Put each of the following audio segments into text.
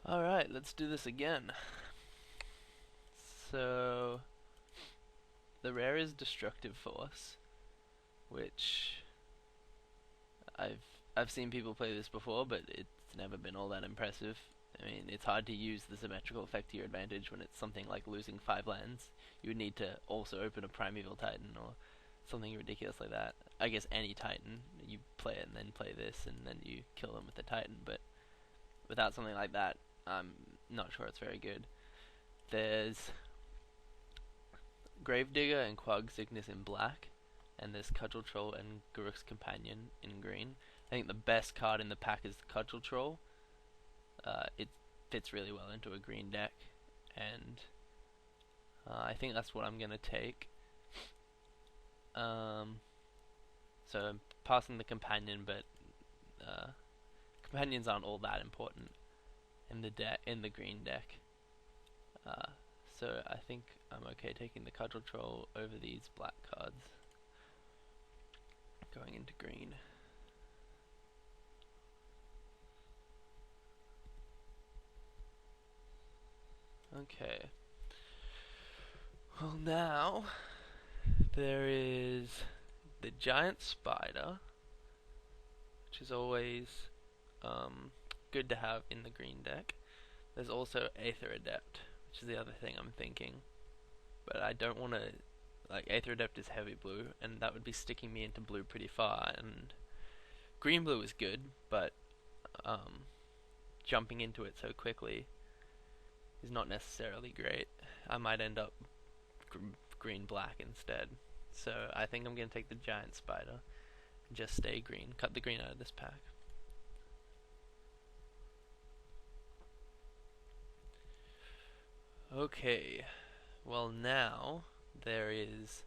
Alright, let's do this again. So, the rare is Destructive Force, which I've I've seen people play this before, but it's never been all that impressive. I mean, it's hard to use the symmetrical effect to your advantage when it's something like losing 5 lands. You would need to also open a Primeval Titan or something ridiculous like that. I guess any Titan, you play it and then play this, and then you kill them with the Titan, but without something like that, I'm not sure it's very good. There's Gravedigger and Quag Sickness in black, and there's Cudgel Troll and Garruk's Companion in green. I think the best card in the pack is the Cudgel Troll. It fits really well into a green deck, and I think that's what I'm going to take. So I'm passing the Companion, but Companions aren't all that important in the green deck. So I think I'm okay taking the Cudgel Troll over these black cards. Going into green. Okay. Well, now there is the Giant Spider, which is always good to have in the green deck. There's also Aether Adept, which is the other thing I'm thinking. But I don't want to... Like, Aether Adept is heavy blue, and that would be sticking me into blue pretty far, and green-blue is good, but jumping into it so quickly is not necessarily great. I might end up green-black instead. So I think I'm going to take the Giant Spider and just stay green. Cut the green out of this pack. Okay, well now there is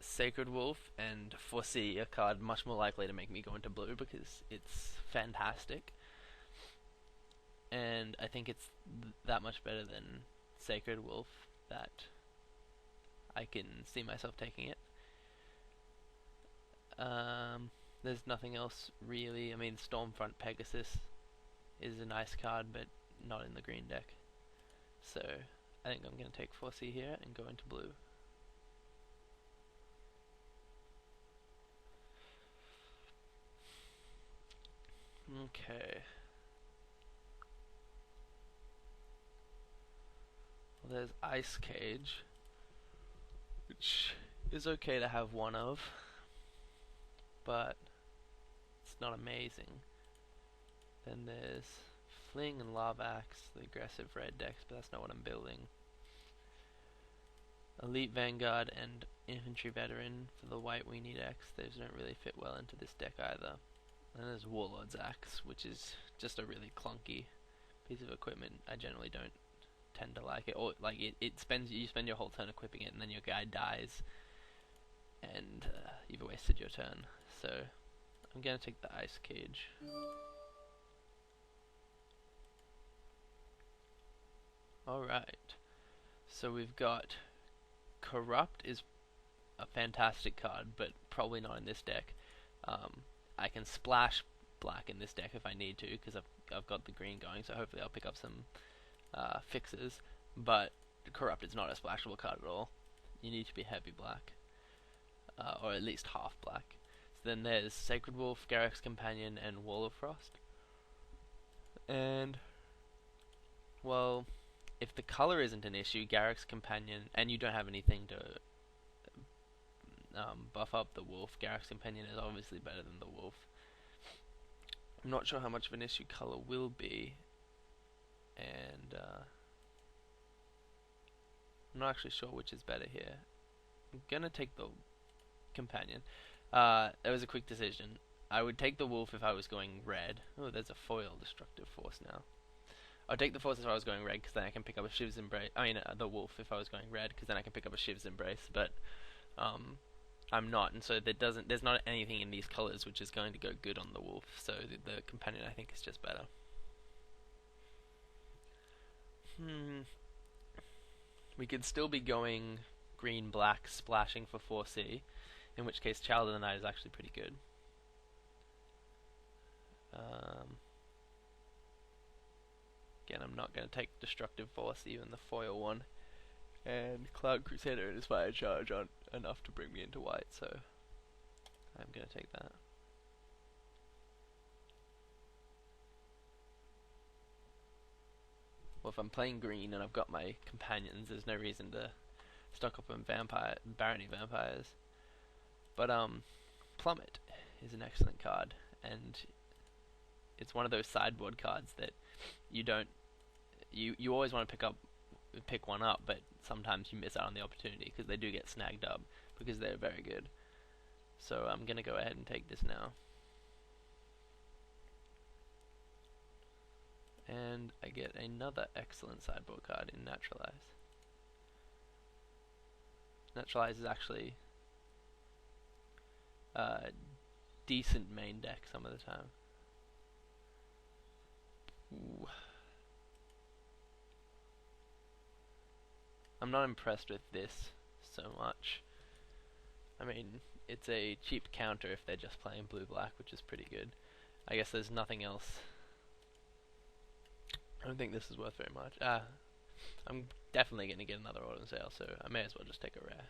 Sacred Wolf and Foresee, a card much more likely to make me go into blue because it's fantastic. And I think it's that much better than Sacred Wolf that I can see myself taking it. There's nothing else really. I mean, Stormfront Pegasus is a nice card, but not in the green deck. So I think I'm going to take Foresee here and go into blue. Okay. Well, there's Ice Cage, which is okay to have one of, but it's not amazing. Then there's Fling and Lavax, the aggressive red decks, but that's not what I'm building. Elite Vanguard and Infantry Veteran for the white weenie decks. Those don't really fit well into this deck either. And there's Warlord's Axe, which is just a really clunky piece of equipment. I generally don't tend to like it, or like you spend your whole turn equipping it, and then your guy dies, and you've wasted your turn. So I'm gonna take the Ice Cage. Alright, so we've got Corrupt is a fantastic card, but probably not in this deck. I can splash black in this deck if I need to, because I've got the green going, so hopefully I'll pick up some fixes. But Corrupt is not a splashable card at all. You need to be heavy black, or at least half black. So then there's Sacred Wolf, Garruk's Companion, and Wall of Frost. And, well, if the color isn't an issue, Garruk's Companion, and you don't have anything to buff up the wolf, Garruk's Companion is obviously better than the wolf. I'm not sure how much of an issue color will be, and I'm not actually sure which is better here. I'm gonna take the Companion. It was a quick decision. I would take the wolf if I was going red. Oh, there's a foil Destructive Force now. I'll take the force if I was going red, because then I can pick up a Shiv's Embrace. I mean, the wolf if I was going red, because then I can pick up a Shiv's Embrace. But I'm not, and so there's not anything in these colors which is going to go good on the wolf. So the Companion I think is just better. We could still be going green black splashing for 4C, in which case Child of the Night is actually pretty good. I'm not going to take Destructive Force, even the foil one. And Cloud Crusader and his Fire Charge aren't enough to bring me into white, so I'm going to take that. Well, if I'm playing green and I've got my companions, there's no reason to stock up on Barony Vampires. But Plummet is an excellent card, and it's one of those sideboard cards that you always want to pick one up, but sometimes you miss out on the opportunity because they do get snagged up because they're very good. So I'm gonna go ahead and take this now. And I get another excellent sideboard card in Naturalize. Naturalize is actually decent main deck some of the time. Ooh. I'm not impressed with this so much. I mean, it's a cheap counter if they're just playing blue-black, which is pretty good. I guess there's nothing else. I don't think this is worth very much. I'm definitely going to get another autumn sale, so I may as well just take a rare.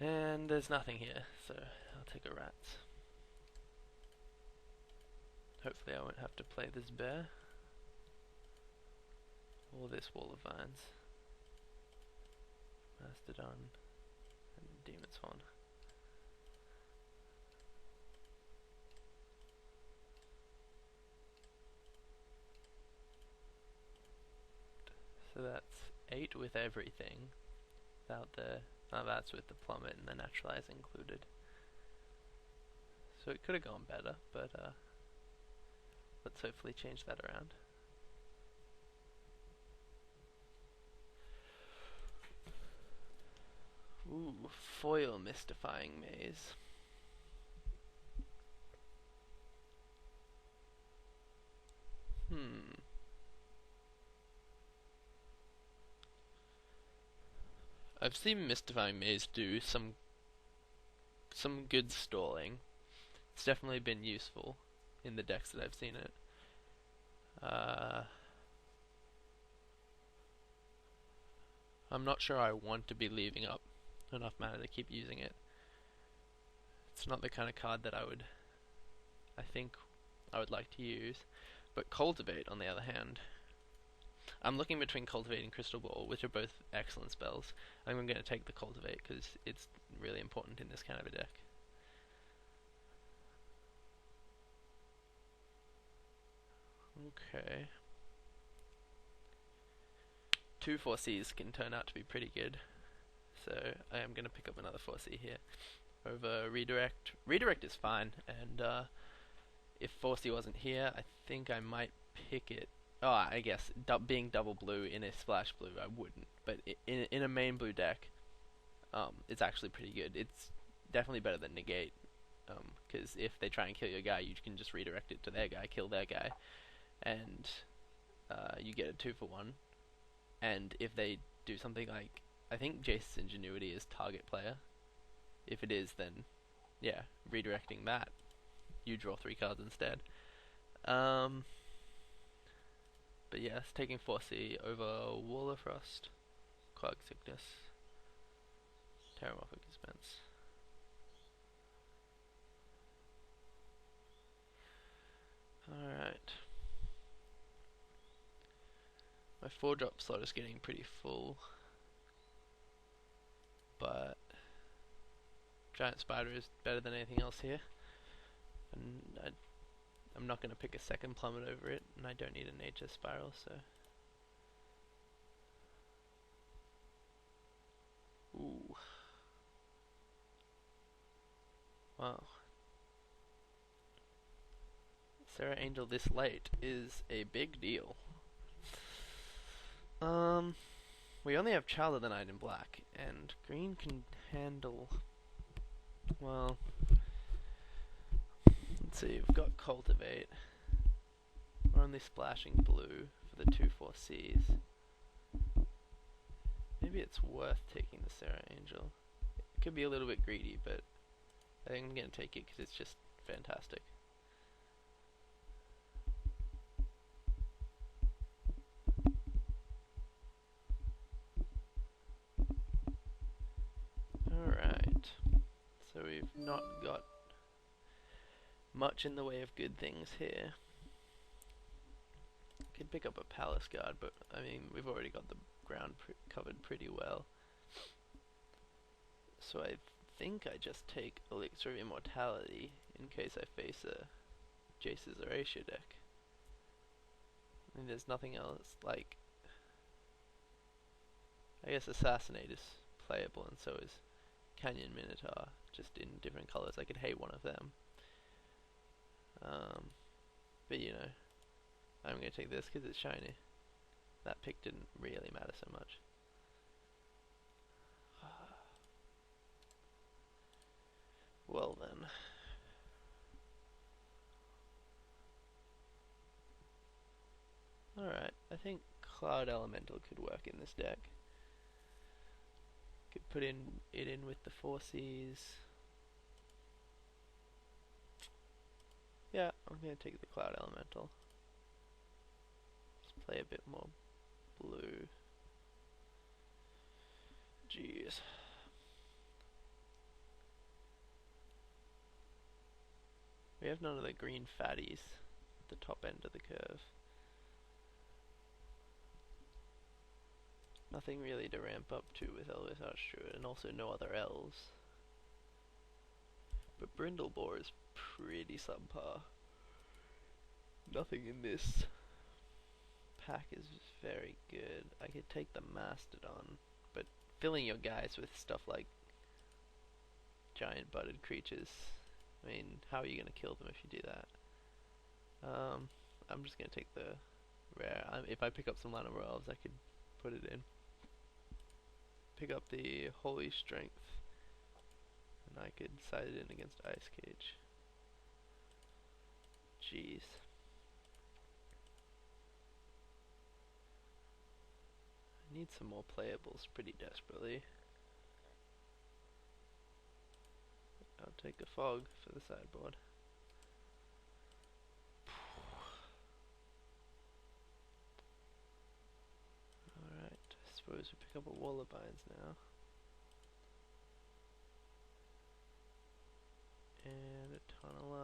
And there's nothing here, so I'll take a rats. Hopefully I won't have to play this bear. Or this Wall of Vines. Mastodon and Demon Swan. So that's 8 with everything. Without the... Oh, that's with the Plummet and the Naturalize included. So it could have gone better, but let's hopefully change that around. Ooh, foil Mystifying Maze. I've seen Mystifying Maze do some good stalling. It's definitely been useful in the decks that I've seen it. I'm not sure I want to be leaving up enough mana to keep using it. It's not the kind of card that I think I would like to use. But Cultivate, on the other hand, I'm looking between Cultivate and Crystal Ball, which are both excellent spells. I'm going to take the Cultivate because it's really important in this kind of a deck. Okay. 2 4Cs can turn out to be pretty good. So I am going to pick up another 4C here over Redirect. Redirect is fine, and if 4C wasn't here, I think I might pick it. Oh, I guess being double blue in a splash blue, I wouldn't. But in a main blue deck, it's actually pretty good. It's definitely better than Negate, because if they try and kill your guy, you can just redirect it to their guy, kill their guy, and you get a 2-for-1. And if they do something like, I think Jace's Ingenuity is target player. If it is, then yeah, redirecting that, you draw 3 cards instead. But yes, taking 4C over Wall of Frost, Clog Sickness, Terramorphic Expense. Alright. My 4-drop slot is getting pretty full, but Giant Spider is better than anything else here, and I'm not going to pick a second Plummet over it, and I don't need a Nature Spiral, so... Ooh. Wow. Serra Angel this late is a big deal. We only have Child of the Night in black, and green can handle... Well... Let's see, we've got Cultivate. We're only splashing blue for the 2 4Cs. Maybe it's worth taking the Serra Angel. It could be a little bit greedy, but I think I'm going to take it because it's just fantastic. not got much in the way of good things here. Could pick up a palace guard, but I mean we've already got the ground covered pretty well. So I think I just take Elixir of Immortality in case I face a Jace's Erasure deck. I mean there's nothing else, like, I guess Assassinate is playable and so is Canyon Minotaur, just in different colours. I could hate one of them. But you know, I'm going to take this because it's shiny. That pick didn't really matter so much. Well then. Alright, I think Cloud Elemental could work in this deck. Could put it in with the 4Cs. Yeah, I'm going to take the Cloud Elemental. Just play a bit more blue. Jeez. We have none of the green fatties at the top end of the curve. Nothing really to ramp up to with Elvis Archdruid, and also no other elves. But Brindlebore is pretty subpar. Nothing in this pack is very good. I could take the Mastodon, but filling your guys with stuff like giant butted creatures, I mean, how are you going to kill them if you do that? I'm just going to take the rare. If I pick up some Lana Elves, I could put it in. Pick up the Holy Strength, and I could side it in against Ice Cage. Jeez. I need some more playables pretty desperately. I'll take a Fog for the sideboard. Alright, I suppose we pick up a Wall of Vines now. And a Tunnel